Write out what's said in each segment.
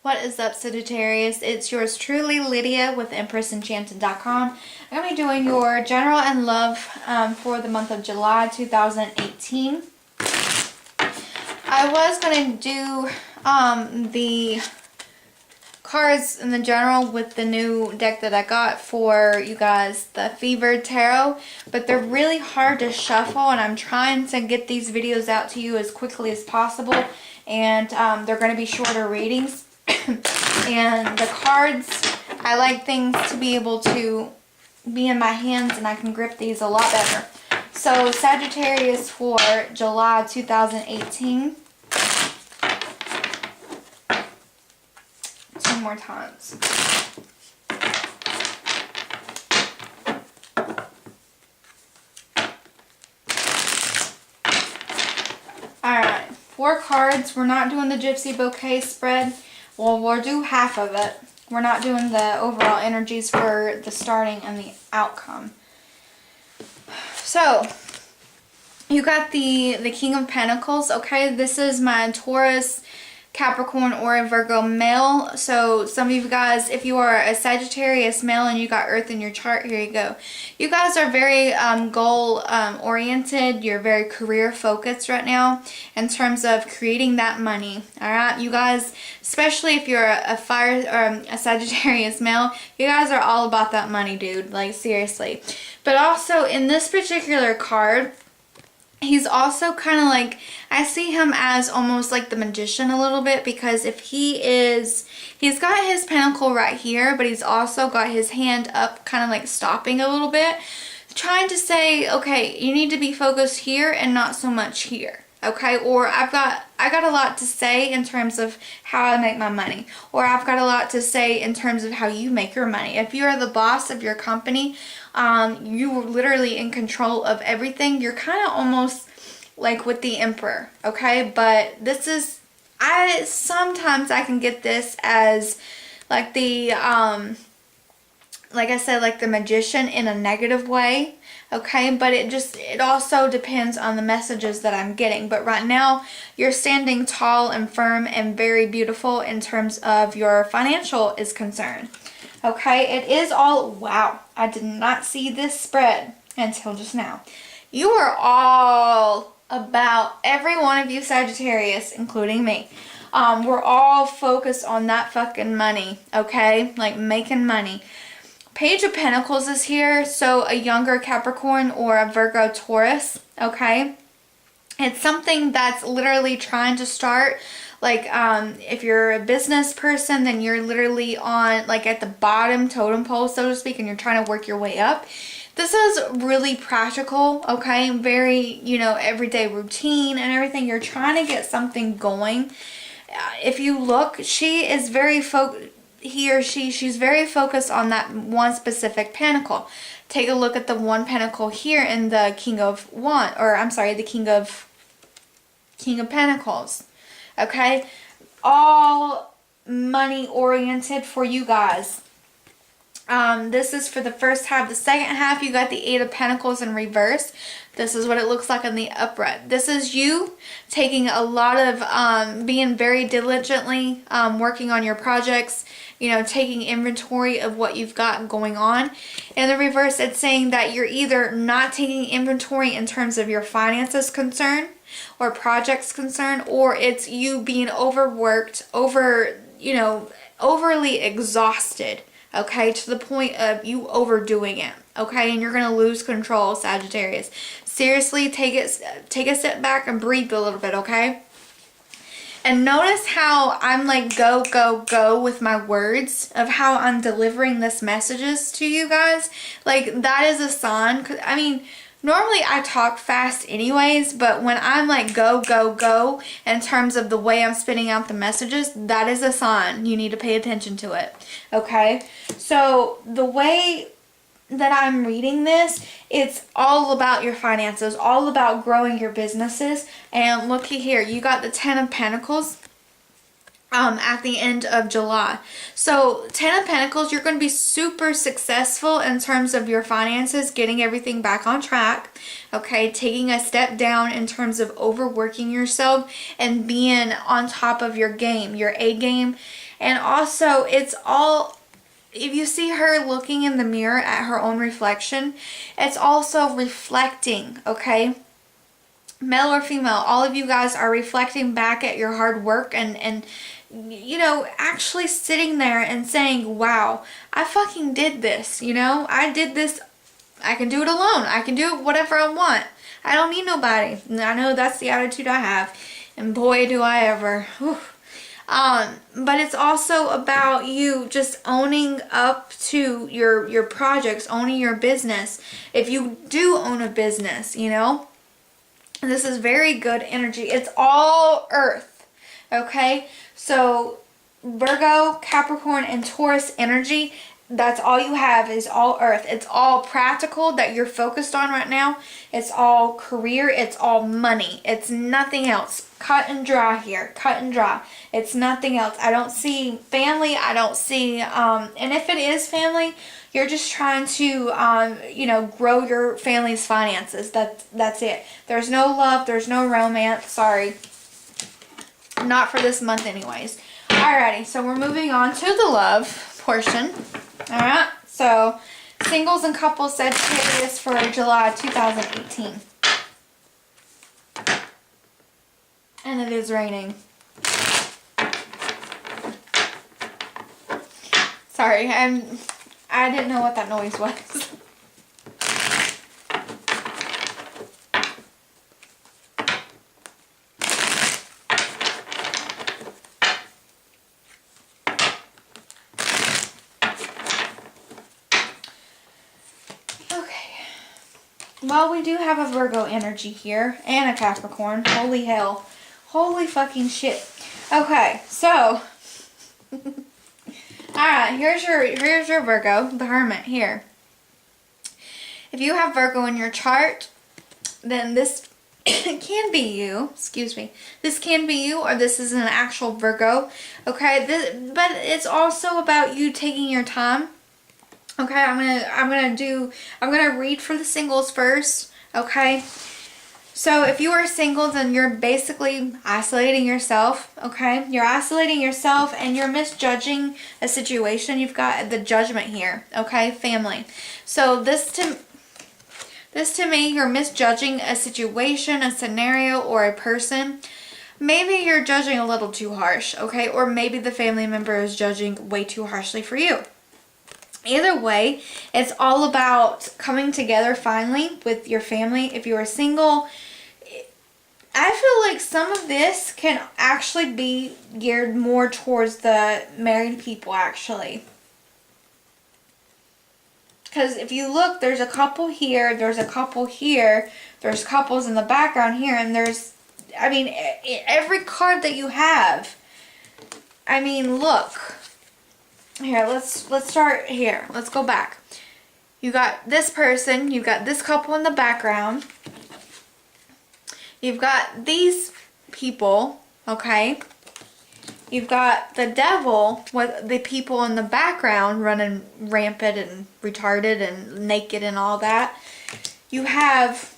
What is up, Sagittarius? It's yours truly, Lydia with EmpressEnchanted.com. I'm going to be doing your general and love for the month of July 2018. I was going to do the cards in the general with the new deck that I got for you guys, the Fevered Tarot, but they're really hard to shuffle, and I'm trying to get these videos out to you as quickly as possible, and they're going to be shorter readings. And the cards, I like things to be able to be in my hands, and I can grip these a lot better. So Sagittarius for July 2018. Two more times. Alright, 4 cards. We're not doing the Gypsy Bouquet spread. Well, we'll do half of it. We're not doing the overall energies for the starting and the outcome. So, you got the King of Pentacles, okay? This is my Taurus, Capricorn, or a Virgo male. So some of you guys, if you are a Sagittarius male and you got Earth in your chart, here you go. You guys are very goal oriented. You're very career focused right now in terms of creating that money. All right, you guys, especially if you're a fire or a Sagittarius male, you guys are all about that money, dude. Like, seriously. But also in this particular card, he's also kind of like, I see him as almost like the magician a little bit, because if he's got his pentacle right here, but he's also got his hand up, kind of like stopping a little bit, trying to say, okay, you need to be focused here and not so much here. Okay, or I got a lot to say in terms of how I make my money, or I've got a lot to say in terms of how you make your money. If you're the boss of your company, you are literally in control of everything. You're kind of almost like with the Emperor, okay? But this is, sometimes I can get this as like the, like I said, like the magician in a negative way. Okay, but it also depends on the messages that I'm getting. But right now, you're standing tall and firm and very beautiful in terms of your financial is concerned. Okay, it is all, wow, I did not see this spread until just now. You are all about, every one of you Sagittarius, including me, we're all focused on that fucking money, okay? Like making money. Page of Pentacles is here, so a younger Capricorn or a Virgo Taurus, okay? It's something that's literally trying to start, like if you're a business person, then you're literally on, like at the bottom totem pole, so to speak, and you're trying to work your way up. This is really practical, okay? Very, you know, everyday routine and everything. You're trying to get something going. If you look, she is very focused. He or she's very focused on that one specific pentacle. Take a look at the one pentacle here in the King of Wands, or I'm sorry, the King of Pentacles. Okay, all money oriented for you guys. This is for the first half. The second half, you got the 8 of Pentacles in reverse. This is what it looks like in the upright. This is you taking a lot of, being very diligently working on your projects, you know, taking inventory of what you've got going on. In the reverse, it's saying that you're either not taking inventory in terms of your finances concerned or projects concerned, or it's you being overworked, you know, overly exhausted. Okay, to the point of you overdoing it, okay, and you're going to lose control, Sagittarius. Seriously, take a step back and breathe a little bit, okay? And notice how I'm like go, go, go with my words of how I'm delivering this messages to you guys. Like, that is a sign, 'cause, I mean, normally I talk fast anyways, but when I'm like go, go, go in terms of the way I'm spitting out the messages, that is a sign. You need to pay attention to it. Okay? So the way that I'm reading this, it's all about your finances, all about growing your businesses. And looky here, you got the 10 of Pentacles at the end of July. So 10 of Pentacles, you're going to be super successful in terms of your finances, getting everything back on track, okay, taking a step down in terms of overworking yourself and being on top of your game, your A game, And also, it's all, if you see her looking in the mirror at her own reflection, it's also reflecting, okay? Male or female, all of you guys are reflecting back at your hard work and you know, actually sitting there and saying, wow, I fucking did this, you know? I did this. I can do it alone. I can do it whatever I want. I don't need nobody. And I know that's the attitude I have. And boy, do I ever. Whew. But it's also about you just owning up to your projects, owning your business. If you do own a business, you know, this is very good energy. It's all earth, okay? So Virgo, Capricorn, and Taurus energy, that's all you have is all earth. It's all practical that you're focused on right now. It's all career. It's all money. It's nothing else. Cut and dry here. Cut and dry. It's nothing else. I don't see family. I don't see, and if it is family, you're just trying to, you know, grow your family's finances. That's it. There's no love. There's no romance. Sorry. Not for this month anyways. Alrighty, so we're moving on to the love portion. Alright, so singles and couples Sagittarius for July 2018. And it is raining. Sorry, I didn't know what that noise was. Well, we do have a Virgo energy here and a Capricorn. Holy hell. Holy fucking shit. Okay, so alright, here's your Virgo, the Hermit here. If you have Virgo in your chart, then this can be you. Excuse me. This can be you, or this is an actual Virgo. Okay, but it's also about you taking your time. Okay, I'm gonna read for the singles first. Okay, so if you are single, then you're basically isolating yourself. Okay, you're isolating yourself and you're misjudging a situation. You've got the Judgment here. Okay, family. So this to me, you're misjudging a situation, a scenario, or a person. Maybe you're judging a little too harsh. Okay, or maybe the family member is judging way too harshly for you. Either way, it's all about coming together finally with your family. If you are single, I feel like some of this can actually be geared more towards the married people, actually. Because if you look, there's a couple here, there's a couple here, there's couples in the background here, and there's, I mean, every card that you have. I mean, look. Here, let's start here. Let's go back. You got this person, you got this couple in the background. You've got these people, okay? You've got the devil with the people in the background running rampant and retarded and naked and all that. You have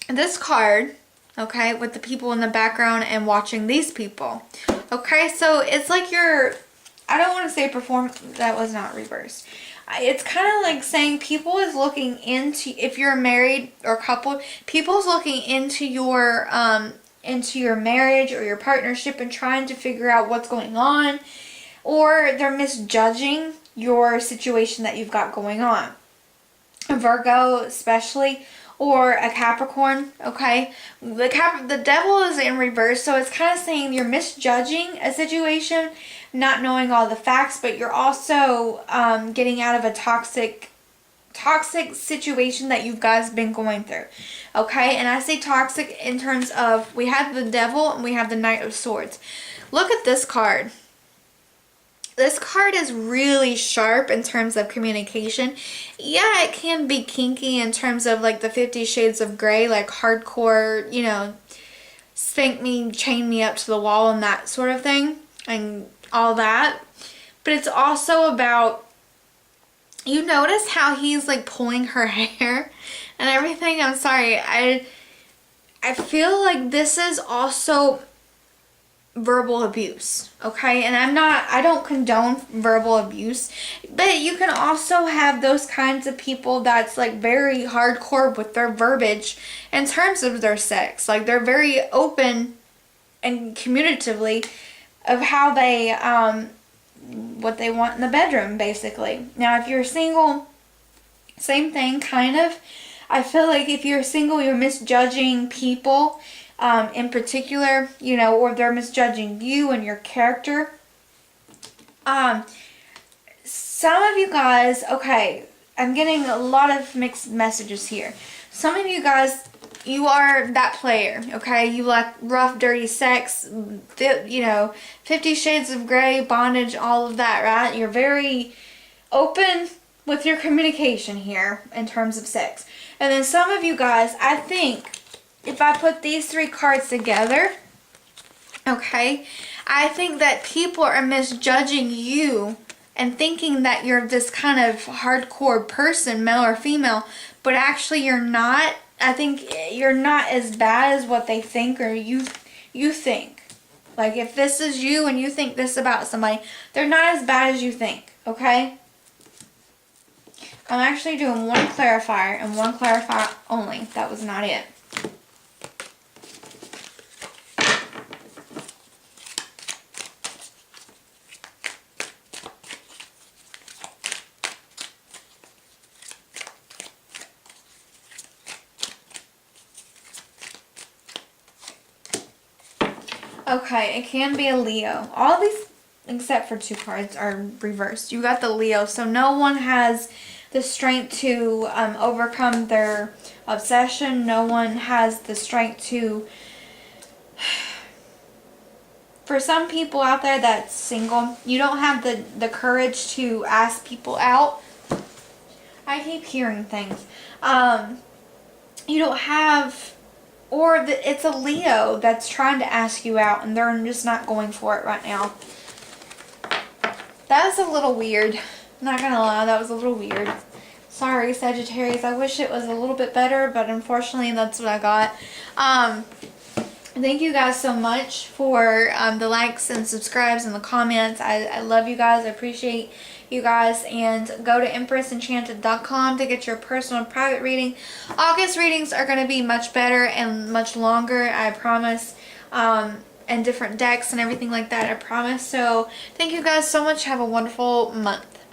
this card, okay, with the people in the background and watching these people. Okay, so it's like you're, I don't want to say that was not reversed. It's kind of like saying people is looking into, if you're married or couple, people's looking into your marriage or your partnership and trying to figure out what's going on, or they're misjudging your situation that you've got going on. A Virgo especially, or a Capricorn, okay? The devil is in reverse, so it's kind of saying you're misjudging a situation, not knowing all the facts, but you're also getting out of a toxic situation that you guys been going through, okay? And I say toxic in terms of, we have the devil and we have the Knight of Swords. Look at this card. This card is really sharp in terms of communication. Yeah, it can be kinky in terms of like the 50 Shades of Grey, like hardcore, you know, spank me, chain me up to the wall and that sort of thing and all that. But it's also about, you notice how he's like pulling her hair and everything. I'm sorry. I feel like this is also verbal abuse, okay? And I don't condone verbal abuse, but you can also have those kinds of people that's like very hardcore with their verbiage in terms of their sex. Like they're very open and communicatively of how they what they want in the bedroom, basically. Now if you're single, same thing, kind of. I feel like if you're single, you're misjudging people in particular, you know, or they're misjudging you and your character. Some of you guys, okay, I'm getting a lot of mixed messages here. Some of you guys, you are that player, okay? You like rough, dirty sex, you know, 50 Shades of Grey, bondage, all of that, right? You're very open with your communication here in terms of sex. And then some of you guys, I think, if I put these 3 cards together, okay, I think that people are misjudging you and thinking that you're this kind of hardcore person, male or female, but actually you're not. I think you're not as bad as what they think or you think. Like if this is you and you think this about somebody, they're not as bad as you think, okay? I'm actually doing one clarifier and one clarifier only. That was not it. Okay, it can be a Leo. All these, except for 2 cards, are reversed. You got the Leo, so no one has the strength to overcome their obsession. No one has the strength to... For some people out there that's single, you don't have the courage to ask people out. I keep hearing things. You don't have... Or it's a Leo that's trying to ask you out and they're just not going for it right now. That was a little weird. I'm not gonna lie, that was a little weird. Sorry, Sagittarius. I wish it was a little bit better, but unfortunately that's what I got. Thank you guys so much for the likes and subscribes and the comments. I love you guys. I appreciate you guys. And go to EmpressEnchanted.com to get your personal private reading. August readings are going to be much better and much longer, I promise. And different decks and everything like that, I promise. So thank you guys so much. Have a wonderful month.